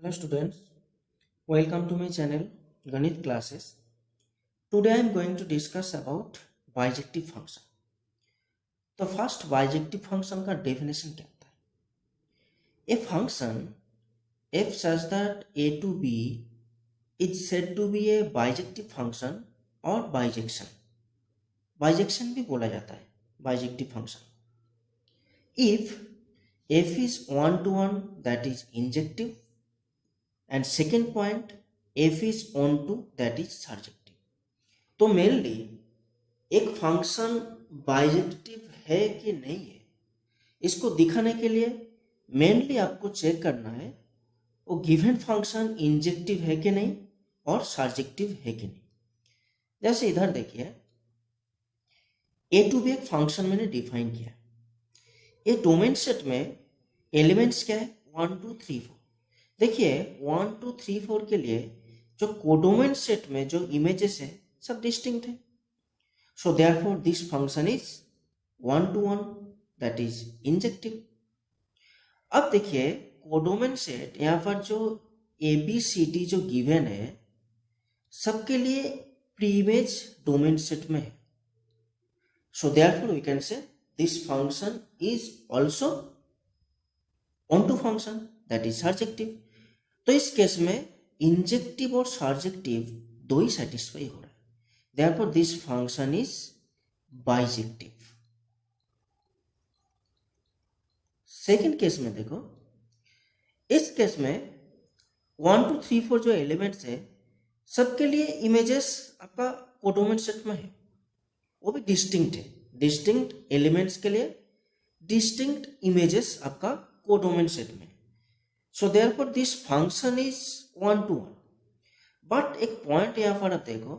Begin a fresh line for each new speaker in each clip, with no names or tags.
Hello students, welcome to my channel Ganit classes. Today I am going to discuss about bijective function. तो first bijective function का definition क्या होता है? A function f such that a to b is said to be a bijective function or bijection. Bijection भी बोला जाता है bijective function. If f is 1 to 1, that is injective, and second point f is onto, that is surjective. तो mainly एक function bijective है कि नहीं है इसको दिखाने के लिए मेनली आपको चेक करना है वो गिवन फंक्शन इंजेक्टिव है कि नहीं और सर्जेक्टिव है कि नहीं। जैसे इधर देखिए ए टू बी एक फंक्शन मैंने डिफाइन किया। ये डोमेन सेट में एलिमेंट्स क्या है 1 2 3 4। देखिए 1 2 3 4 के लिए जो कोडोमेन सेट में जो इमेजेस है सब डिस्टिंक्ट है। So therefore this function is 1 to 1, that is injective. अब देखिए कोडोमेन सेट यहाँ पर जो ए बी सी डी जो गिवन है सबके लिए प्रीइमेज डोमेन सेट में है। So therefore we can say this function is also onto function, that is surjective. तो इस केस में इंजेक्टिव और सर्जेक्टिव दो ही सेटिस्फाई हो रहा है, therefore this function is bijective. Second case में देखो, इस केस में 1 2 3 4 जो एलिमेंट्स है सबके लिए इमेजेस आपका कोडोमेन सेट में है, वो भी डिस्टिंक्ट है। डिस्टिंक्ट एलिमेंट्स के लिए डिस्टिंक्ट इमेजेस आपका कोडोमेन सेट में। सो therefore this function is 1 to 1। But एक पॉइंट यहाँ पर आप देखो,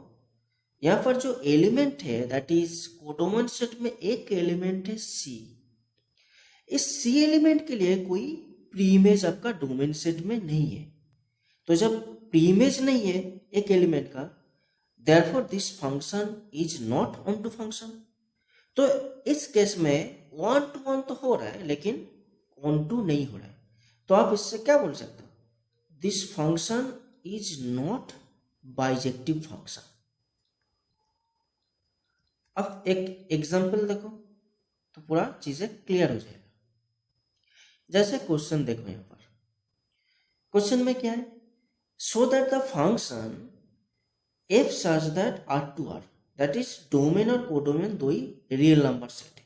यहाँ पर जो एलिमेंट है दैट इज कोडोमेन सेट में एक एलिमेंट है सी। इस सी एलिमेंट के लिए कोई प्रीइमेज आपका डोमेन सेट में नहीं है। तो जब प्रीइमेज नहीं है एक एलिमेंट का, therefore this function is not onto function. तो इस केस में 1 to 1 तो हो रहा है लेकिन ऑन टू नहीं हो रहा है। तो आप इससे क्या बोल सकते हो, this function is not bijective function. अब एक एग्जांपल देखो तो पूरा चीजें क्लियर हो जाएगा। जैसे क्वेश्चन देखो, यहां पर क्वेश्चन में क्या है, so that the function F such that R to R, that is domain और कोडोमेन दो ही रियल नंबर सेट है।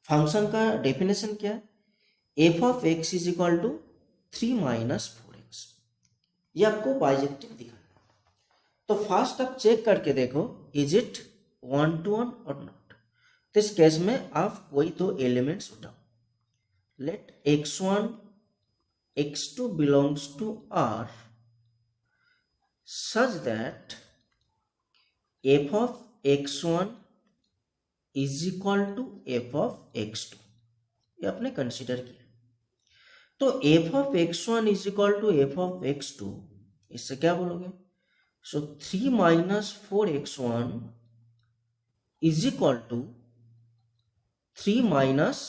फंक्शन का डेफिनेशन क्या है, F of X is equal to 3 minus 4x। ये आपको बाइजेक्टिव दिखाना है। तो फर्स्ट आप चेक करके देखो इज इट 1 to 1 और नॉट। तो इस केस में आप कोई दो एलिमेंट्स उठाओ। Let x1 x2 belongs to r such that f of x1 is equal to f of x2। ये आपने कंसिडर किया। तो f of x1 is equal to f of x2, इससे क्या बोलोगे, so 3 minus 4x1 is equal to 3 minus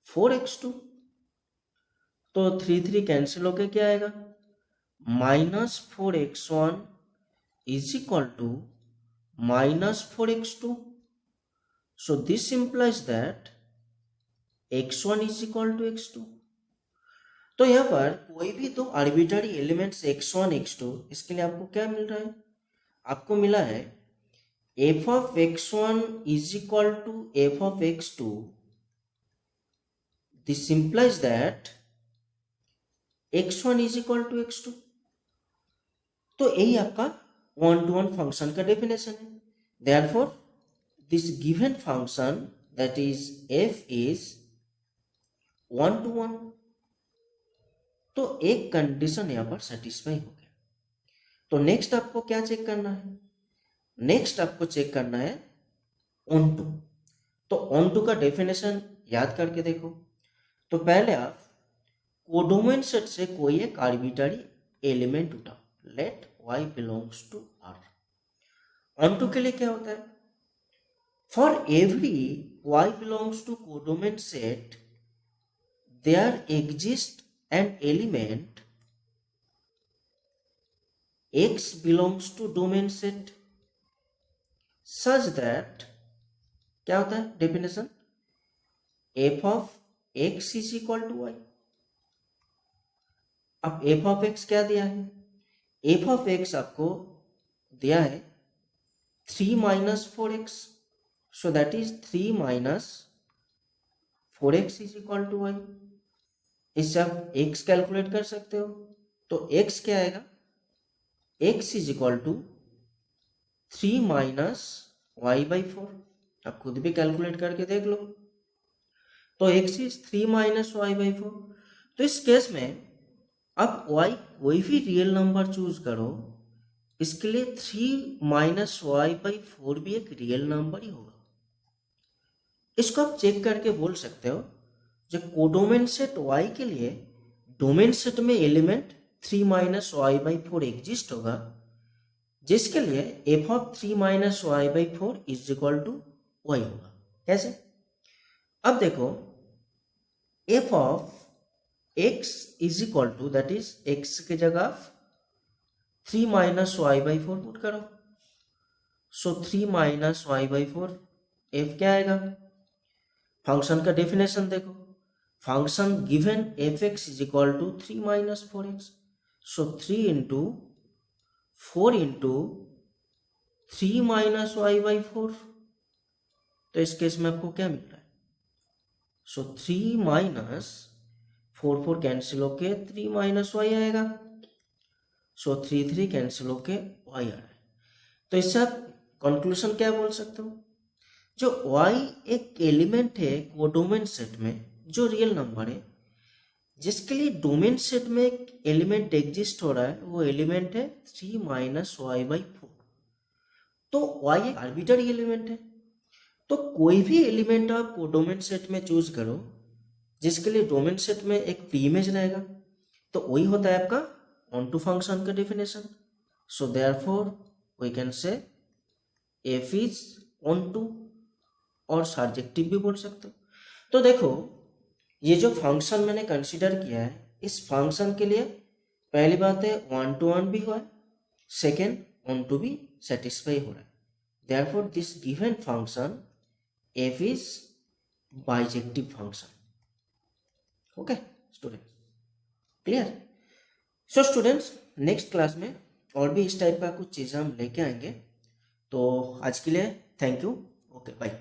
4x2। तो 3 3 cancel होके क्या आएगा, minus 4x1 is equal to minus 4x2। So this implies that x1 is equal to x2। तो यहाँ पर कोई भी दो आर्बिट्ररी एलिमेंट्स x1 x2, इसके लिए आपको क्या मिल रहा है, आपको मिला है f of x1 is equal to f of x2। This implies that x1 is equal to x2। तो यही आपका 1 to 1 फंक्शन का डेफिनेशन है। Therefore this given function that is f is 1 to 1। तो एक कंडीशन यहाँ पर सेटिस्फाई हो गया। तो नेक्स्ट आपको क्या चेक करना है, नेक्स्ट आपको चेक करना है ऑन टू। तो ऑन टू का डेफिनेशन याद करके देखो। तो पहले आप कोडोमेन सेट से कोई एक आर्बिट्ररी एलिमेंट उठाओ, let y belongs to r। Onto के लिए क्या होता है, for every y belongs to codomain set there exists an element x belongs to domain set such that, क्या होता है definition, f of x is equal to y। अब f of x क्या दिया है, f of x आपको दिया है 3 minus 4x, so that is 3 minus 4x is equal to y। इससे आप x कैलकुलेट कर सकते हो, तो x क्या आएगा, x is equal to 3 minus Y by 4। आप खुद भी कैलकुलेट करके देख लो। तो x is 3 minus Y by 4। तो इस केस में अब y कोई भी रियल नंबर चूज करो, इसके लिए 3 माइनस वाई बाई 4 भी एक रियल नंबर ही होगा। इसको आप चेक करके बोल सकते हो, जो कोडोमेन सेट y के लिए डोमेन सेट में element 3 minus Y by 4 exist होगा, जिसके लिए f of 3 minus Y by 4 is equal to Y होगा। कैसे, अब देखो f of x is equal to, that is x की जगह 3 माइनस वाई बाई 4 पुट करो। So 3 minus Y by 4 f क्या आएगा, फंक्शन का डेफिनेशन देखो, function given F X is equal to 3 minus 4x। So 3 into 4 into 3 minus Y by 4। तो इस case में आपको क्या मिल रहा है, सो 3 माइनस 4 कैंसिल होके 3 माइनस वाई आएगा। सो 3 कैंसिल होके वाई आ रहा है। तो इससे आप कंक्लूजन क्या बोल सकते हो, जो y एक एलिमेंट है कोडोमेन सेट में, जो रियल नंबर है, जिसके लिए डोमेन सेट में एक एलिमेंट एग्जिस्ट हो रहा है, वो एलिमेंट है 3 माइनस वाई बाई 4। तो y एक आर्बिट्ररी एलिमेंट है। तो कोई भी एलिमेंट आप कोडोमेन सेट में चूज करो, जिसके लिए डोमेन सेट में एक प्री इमेज रहेगा, तो वही होता है आपका ऑन टू फंक्शन का definition. So therefore we can say f is onto, और सर्जेक्टिव भी बोल सकते हो। तो देखो, ये जो फंक्शन मैंने कंसीडर किया है, इस फंक्शन के लिए पहली बात है 1 to 1 भी हुआ है, सेकेंड ऑन टू भी सेटिस्फाई हो रहा है। Therefore this given function f is bijective function. Okay students, clear. So students, next class में और भी इस टाइप का कुछ चीज़ें हम लेके आएंगे। तो आज के लिए थैंक यू, ओके बाय।